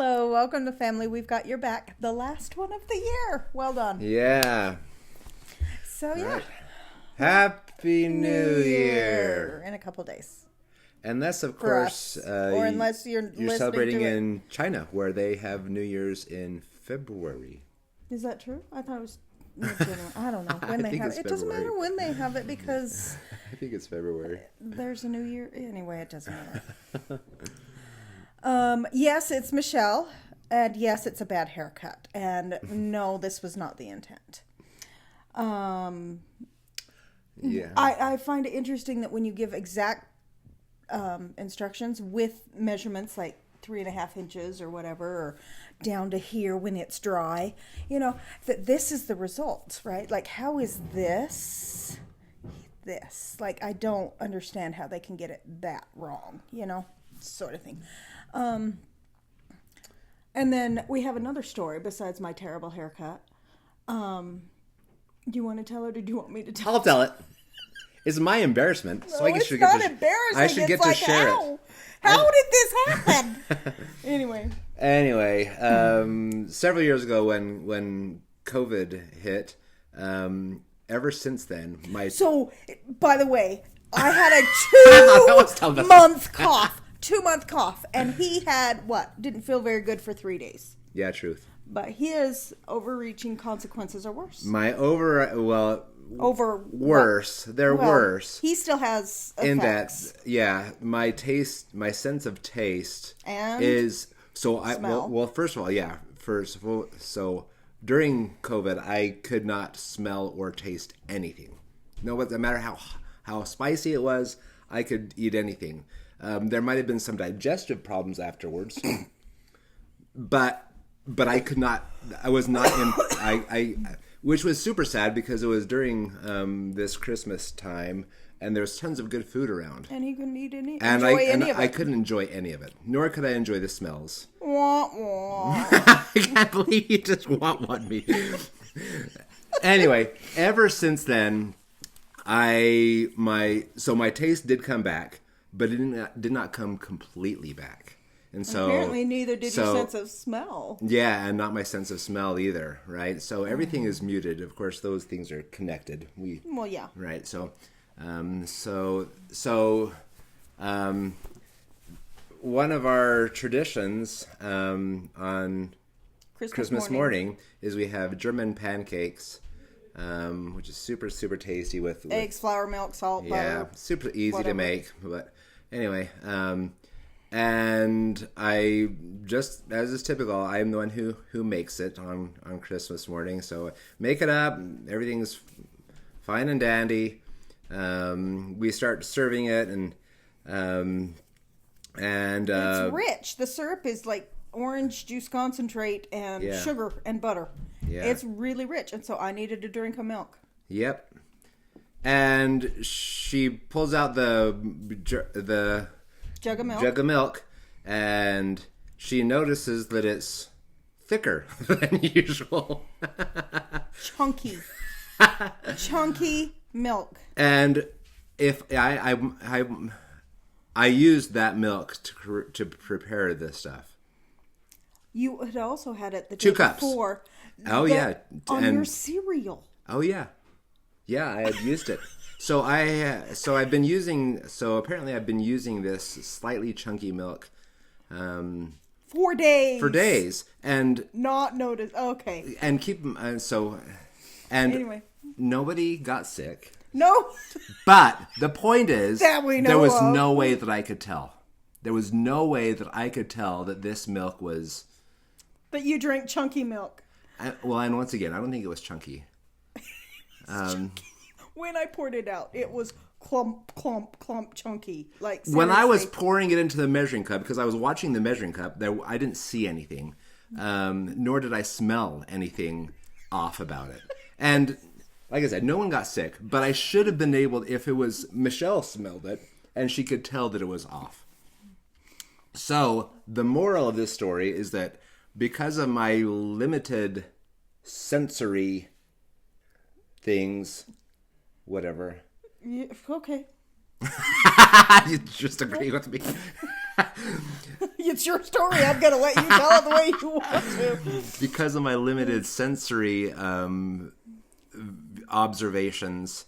Hello, welcome to family. We've got your back. The last one of the year. Well done. Yeah. So yeah. Right. Happy New Year. In a couple days. Unless, of For course, us. Or unless you're celebrating to it. in China, where they have New Year's in February. Is that true? I thought it was January. I don't know when they have it. It doesn't matter when they have it because I think it's February. There's a new year. Anyway, it doesn't matter. Yes, it's Michelle. And yes, it's a bad haircut. And no, this was not the intent. Yeah. I find it interesting that when you give exact instructions with measurements like 3.5 inches or whatever, or down to here when it's dry, that this is the result, right? Like, how is this? Like, I don't understand how they can get it that wrong, sort of thing. And then we have another story besides my terrible haircut. Do you want to tell it or do you want me to tell it? I'll tell it. It's my embarrassment. No, it's not embarrassing. I should get to share it. How did this happen? Anyway, several years ago when COVID hit, ever since then, So, by the way, I had a 2-month cough. 2-month cough. And he had, didn't feel very good for 3 days. Yeah, truth. But his overreaching consequences are worse. Worse. They're worse. He still has effects. In that, yeah, my sense of taste and is smell. First of all, so during COVID, I could not smell or taste anything. No matter how spicy it was, I could eat anything. There might have been some digestive problems afterwards, but I could not. I was not in. Which was super sad because it was during this Christmas time, and there was tons of good food around. And he couldn't eat any. I couldn't enjoy any of it, nor could I enjoy the smells. Wah, wah. I can't believe you just want me. Anyway, ever since then, my taste did come back, but it did not come completely back. And so apparently neither did your sense of smell. Yeah, and not my sense of smell either, right? So everything is muted. Of course, those things are connected. Yeah. Right. So, one of our traditions on Christmas morning is we have German pancakes, which is super, super tasty with eggs, flour, milk, salt, butter. Yeah, super easy to make. But anyway, and I, just as is typical, I'm the one who makes it on Christmas morning. So make it up. Everything's fine and dandy. We start serving it, and it's rich. The syrup is like orange juice concentrate and sugar and butter. Yeah. It's really rich, and so I needed a drink of milk. Yep. And she pulls out the jug of milk, and she notices that it's thicker than usual. Chunky milk. And if I used that milk to prepare this stuff. You had also had it the day 2 cups before. On your cereal. Oh yeah, I had used it. Apparently I've been using this slightly chunky milk 4 days. For days, and not notice. Okay. And anyway, nobody got sick. No. But the point is, that we know there was of. no way that I could tell. There was no way that I could tell that this milk was. That you drank chunky milk. And once again, I don't think it was chunky. Chunky. When I poured it out, it was clump, chunky. Like seriously. When I was pouring it into the measuring cup, because I was watching the measuring cup, I didn't see anything, nor did I smell anything off about it. And like I said, no one got sick, but I should have been able, if it was Michelle smelled it, and she could tell that it was off. So the moral of this story is that because of my limited sensory things, whatever. Yeah, okay. You just agree with me. It's your story. I'm going to let you tell it the way you want to. Because of my limited sensory observations,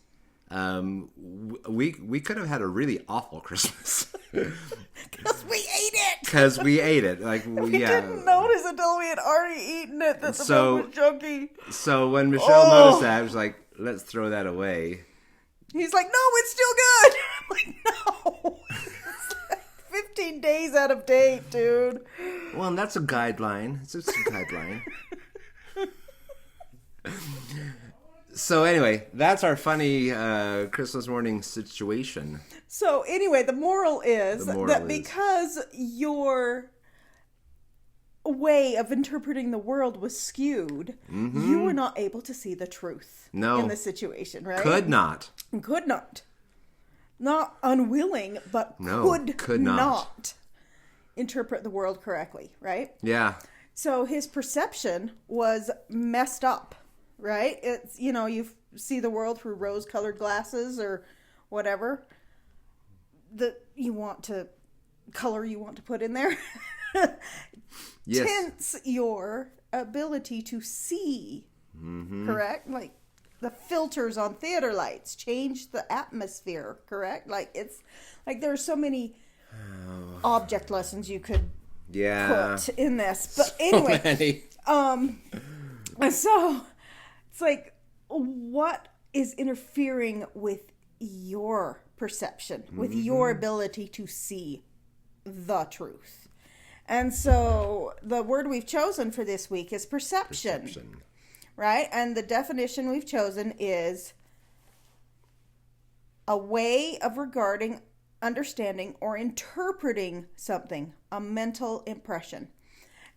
we could have had a really awful Christmas. Because we ate it. Because we ate it. Like We didn't notice until we had already eaten it that the milk was chunky. So when Michelle noticed that, I was like, let's throw that away. He's like, no, it's still good. I'm like, no. It's like 15 days out of date, dude. Well, that's a guideline. It's just a guideline. So anyway, that's our funny Christmas morning situation. So anyway, the moral is that because your way of interpreting the world was skewed, you were not able to see the truth in the situation, right? Could not. Not unwilling, but could not interpret the world correctly, right? Yeah. So his perception was messed up, right? It's, you see the world through rose-colored glasses or whatever that you want to put in there. Yes. Tints your ability to see, correct? Like the filters on theater lights change the atmosphere, correct? Like it's like there are so many object lessons you could put in this. But anyway, so it's like, what is interfering with your perception, with your ability to see the truth? And so the word we've chosen for this week is perception. Right? And the definition we've chosen is a way of regarding, understanding, or interpreting something, a mental impression.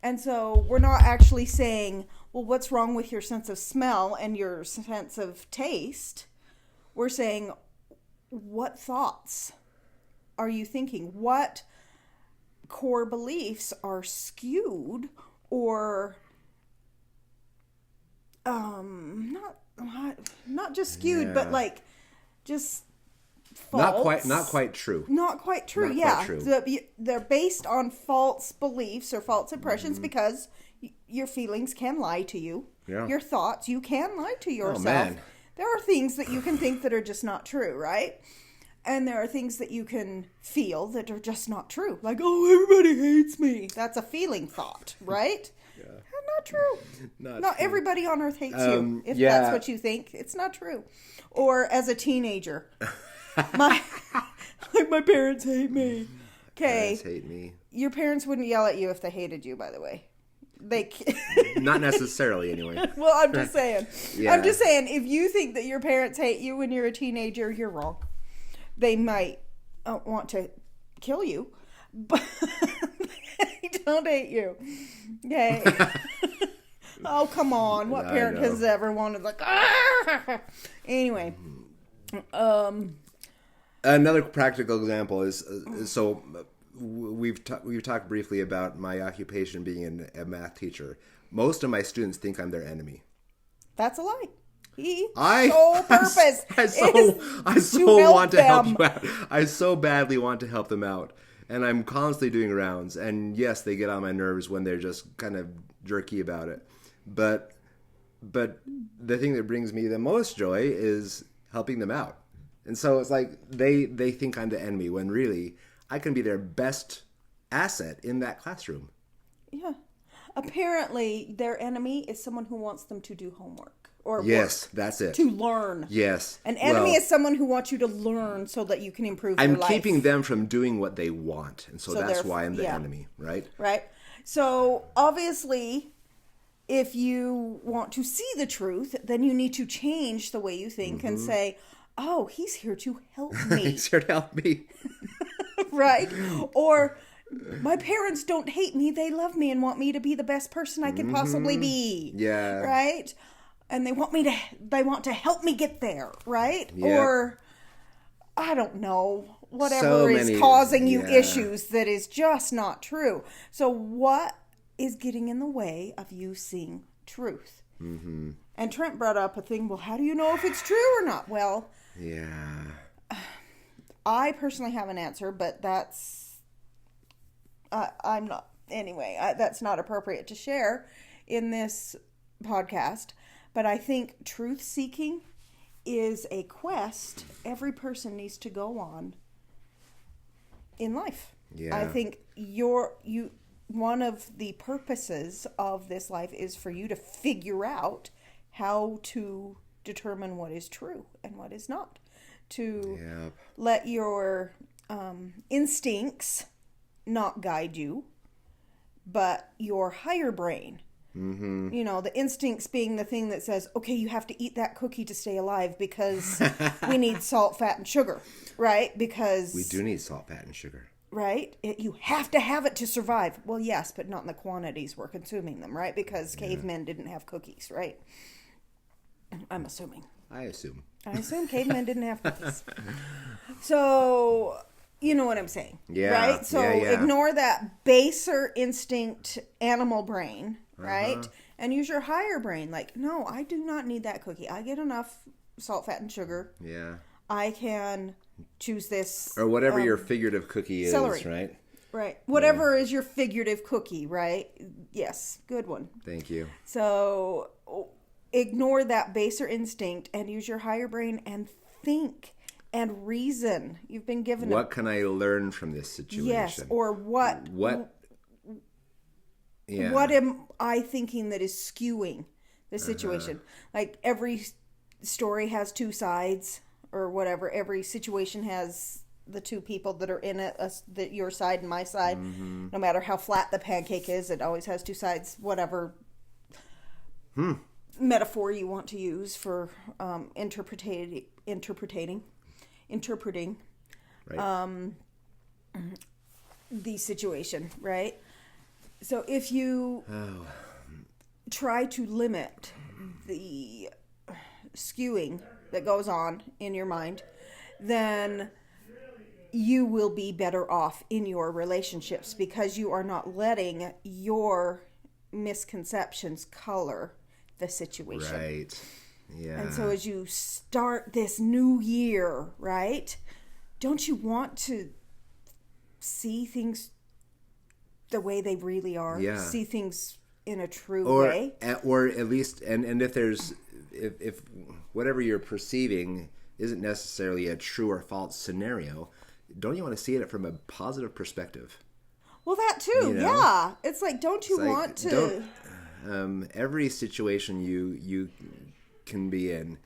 And so we're not actually saying, well, what's wrong with your sense of smell and your sense of taste? We're saying, what thoughts are you thinking? What core beliefs are skewed or not just skewed, but like just false. Not quite true. Not quite true. Quite true. They're based on false beliefs or false impressions because your feelings can lie to you. Yeah. Your thoughts, you can lie to yourself. Oh, man. There are things that you can think that are just not true, right? And there are things that you can feel that are just not true. Like, oh, everybody hates me. That's a feeling thought, right? Yeah. Not true. Not true. Everybody on earth hates you. If that's what you think, it's not true. Or as a teenager, my parents hate me. Okay. Parents hate me. Your parents wouldn't yell at you if they hated you, by the way. Not necessarily, anyway. Well, I'm just saying. Yeah. I'm just saying, if you think that your parents hate you when you're a teenager, you're wrong. They might want to kill you, but they don't hate you. Okay. Oh, come on. What parent has ever wanted, like, ah! Anyway. Another practical example is, so we've talked briefly about my occupation being a math teacher. Most of my students think I'm their enemy. That's a lie. Sole purpose. I so want to help you out. I so badly want to help them out. And I'm constantly doing rounds. And yes, they get on my nerves when they're just kind of jerky about it. But the thing that brings me the most joy is helping them out. And so it's like they think I'm the enemy when really I can be their best asset in that classroom. Yeah. Apparently their enemy is someone who wants them to do homework. Or yes, that's it. To learn. Yes. An enemy is someone who wants you to learn so that you can improve your life. I'm keeping them from doing what they want. And so that's why I'm the enemy, right? Right. So obviously, if you want to see the truth, then you need to change the way you think and say, oh, he's here to help me. He's here to help me. Right? Or my parents don't hate me. They love me and want me to be the best person I can possibly be. Yeah. Right? And they want to help me get there, right? Yep. Or I don't know, whatever is causing you issues that is just not true. So what is getting in the way of you seeing truth? Mm-hmm. And Trent brought up a thing, well, how do you know if it's true or not? Well, I personally have an answer, but that's I'm not. Anyway, that's not appropriate to share in this podcast. But I think truth-seeking is a quest every person needs to go on in life. Yeah. I think one of the purposes of this life is for you to figure out how to determine what is true and what is not. To let your instincts not guide you, but your higher brain. Mm-hmm. You know, the instincts being the thing that says, okay, you have to eat that cookie to stay alive because we need salt, fat, and sugar, right? Because we do need salt, fat, and sugar. Right? You have to have it to survive. Well, yes, but not in the quantities we're consuming them, right? Because cavemen didn't have cookies, right? I'm assuming. I assume cavemen didn't have cookies. So, you know what I'm saying. Yeah. Right? So ignore that baser instinct animal brain, right? And use your higher brain. Like, no, I do not need that cookie. I get enough salt, fat, and sugar. Yeah. I can choose this. Or whatever your figurative cookie is, celery. Right? Right. Whatever is your figurative cookie, right? Yes. Good one. Thank you. So ignore that baser instinct and use your higher brain and think and reason. You've been given what can I learn from this situation? Yes, or what am I thinking that is skewing the situation? Like every story has two sides or whatever. Every situation has the two people that are in it, your side and my side. Mm-hmm. No matter how flat the pancake is, it always has two sides, whatever metaphor you want to use for interpreting right. The situation, right? So if you try to limit the skewing that goes on in your mind, then you will be better off in your relationships because you are not letting your misconceptions color the situation. Right. Yeah. And so as you start this new year, right, don't you want to see things the way they really are? Yeah. See things in a true way? Or at least, and if there's, if whatever you're perceiving isn't necessarily a true or false scenario, don't you want to see it from a positive perspective? Well, that too, yeah. It's like, don't you want to... every situation you can be in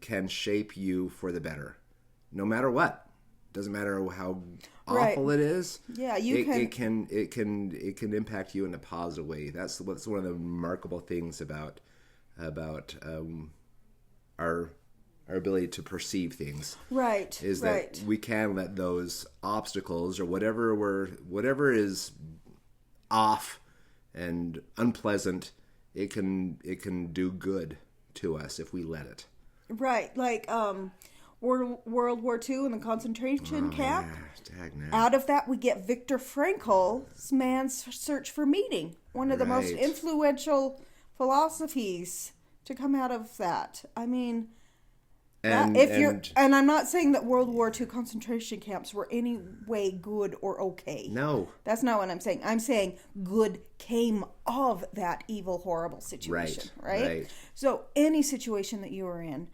can shape you for the better, no matter what. Doesn't matter how awful it is. Yeah, it can impact you in a positive way. That's one of the remarkable things about our ability to perceive things. Right. Is that we can let those obstacles or whatever is off and unpleasant, it can do good to us if we let it. Right. Like World War II and the concentration camp. Yeah, out of that we get Viktor Frankl's Man's Search for Meaning. One of the most influential philosophies to come out of that. I mean, and I'm not saying that World War II concentration camps were any way good or okay. No. That's not what I'm saying. I'm saying good came of that evil, horrible situation. Right? So any situation that you are in,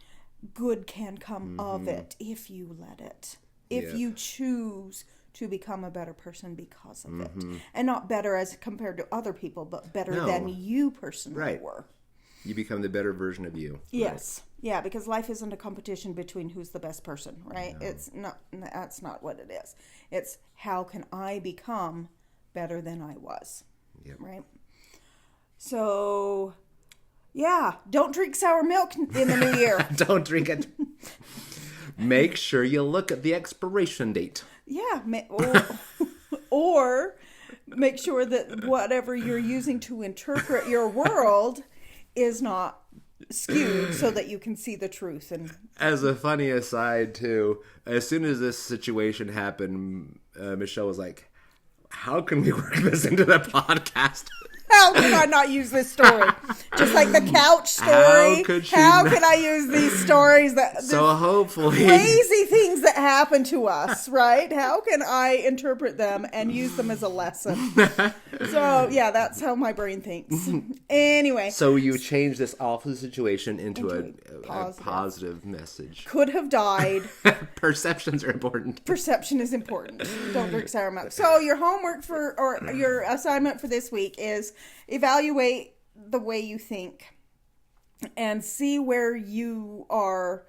good can come of it if you let it. If you choose to become a better person because of it. And not better as compared to other people, but better than you personally were. You become the better version of you. Yes. Right. Yeah, because life isn't a competition between who's the best person, right? No. That's not what it is. It's how can I become better than I was. Yep. Right? So, yeah, don't drink sour milk in the new year. Don't drink it. Make sure you look at the expiration date. Yeah, or make sure that whatever you're using to interpret your world is not skewed so that you can see the truth. And as a funny aside too, as soon as this situation happened, Michelle was like, how can we work this into the podcast? how can I not use this story? Just like the couch story. How can I use these stories that So hopefully crazy things that happen to us, right? How can I interpret them and use them as a lesson? So yeah, that's how my brain thinks. Anyway. So you change this awful situation into a positive message. Could have died. Perceptions are important. Perception is important. Don't drink sour milk. So your homework or your assignment for this week is evaluate the way you think and see where you are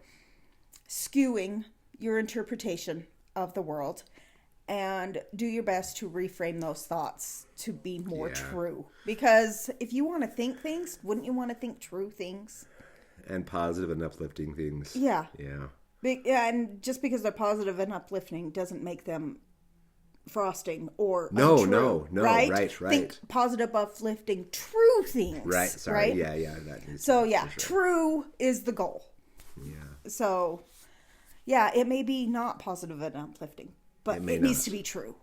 skewing your interpretation of the world, and do your best to reframe those thoughts to be more true. Because if you want to think things, wouldn't you want to think true things? And positive and uplifting things. Yeah. Yeah. And just because they're positive and uplifting doesn't make them frosting or no, untrue, no, right? Right. Think positive, uplifting, true things. Right. Sorry. Right? Yeah. That needs So to, yeah, sure. true is the goal. Yeah. So yeah, it may be not positive and uplifting, but it needs to be true,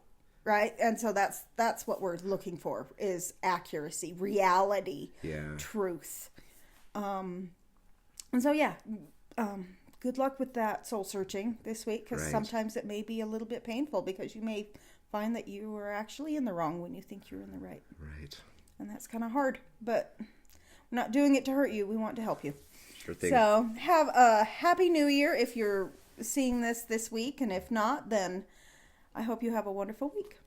right? And so that's what we're looking for, is accuracy, reality, truth. And so yeah, good luck with that soul searching this week, because sometimes it may be a little bit painful, because you may find that you are actually in the wrong when you think you're in the right. Right. And that's kind of hard, but we're not doing it to hurt you. We want to help you. Sure thing. So have a happy new year if you're see this week, and if not, then I hope you have a wonderful week.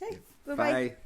Okay, bye-bye. Bye.